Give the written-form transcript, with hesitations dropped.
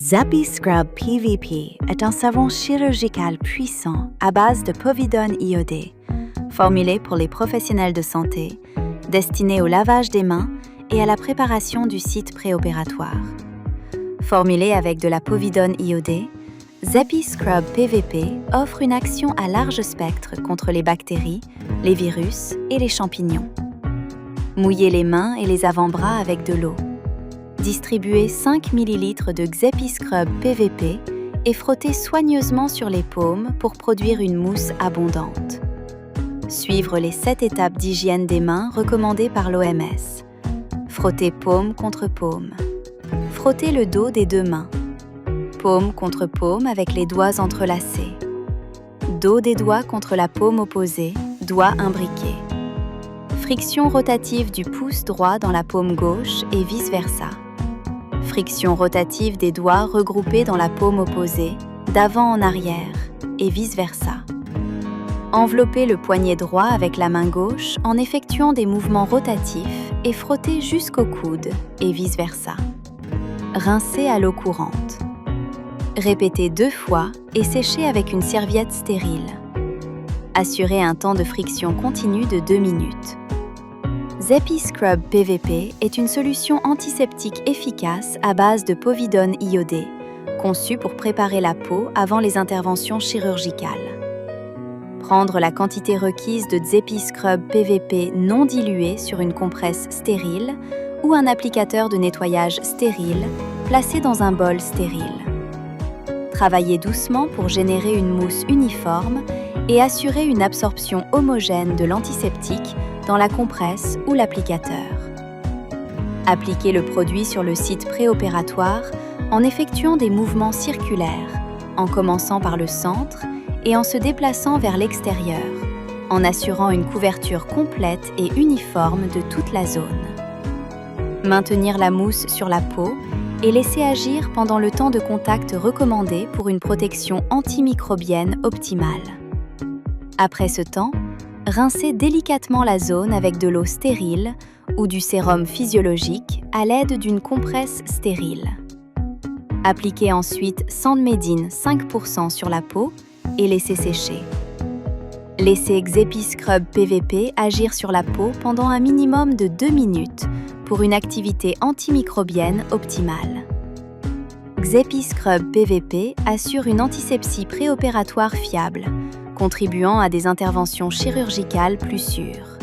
Zappy Scrub PVP est un savon chirurgical puissant à base de povidone iodé, formulé pour les professionnels de santé, destiné au lavage des mains et à la préparation du site préopératoire. Formulé avec de la povidone iodée, Zappy Scrub PVP offre une action à large spectre contre les bactéries, les virus et les champignons. Mouillez les mains et les avant-bras avec de l'eau. Distribuez 5 ml de Zappy Scrub PVP et frottez soigneusement sur les paumes pour produire une mousse abondante. Suivre les 7 étapes d'hygiène des mains recommandées par l'OMS. Frottez paume contre paume. Frottez le dos des deux mains. Paume contre paume avec les doigts entrelacés. Dos des doigts contre la paume opposée, doigts imbriqués. Friction rotative du pouce droit dans la paume gauche et vice-versa. Friction rotative des doigts regroupés dans la paume opposée, d'avant en arrière, et vice-versa. Enveloppez le poignet droit avec la main gauche en effectuant des mouvements rotatifs et frottez jusqu'au coude, et vice-versa. Rincez à l'eau courante. Répétez 2 fois et séchez avec une serviette stérile. Assurez un temps de friction continu de 2 minutes. Zappy Scrub PVP est une solution antiseptique efficace à base de povidone iodée, conçue pour préparer la peau avant les interventions chirurgicales. Prendre la quantité requise de Zappy Scrub PVP non diluée sur une compresse stérile ou un applicateur de nettoyage stérile placé dans un bol stérile. Travaillez doucement pour générer une mousse uniforme et assurer une absorption homogène de l'antiseptique dans la compresse ou l'applicateur. Appliquez le produit sur le site préopératoire en effectuant des mouvements circulaires, en commençant par le centre et en se déplaçant vers l'extérieur, en assurant une couverture complète et uniforme de toute la zone. Maintenir la mousse sur la peau et laisser agir pendant le temps de contact recommandé pour une protection antimicrobienne optimale. Après ce temps, rincez délicatement la zone avec de l'eau stérile ou du sérum physiologique à l'aide d'une compresse stérile. Appliquez ensuite Sandmedine 5% sur la peau et laissez sécher. Laissez Zappy Scrub PVP agir sur la peau pendant un minimum de 2 minutes pour une activité antimicrobienne optimale. Zappy Scrub PVP assure une antisepsie préopératoire fiable, contribuant à des interventions chirurgicales plus sûres.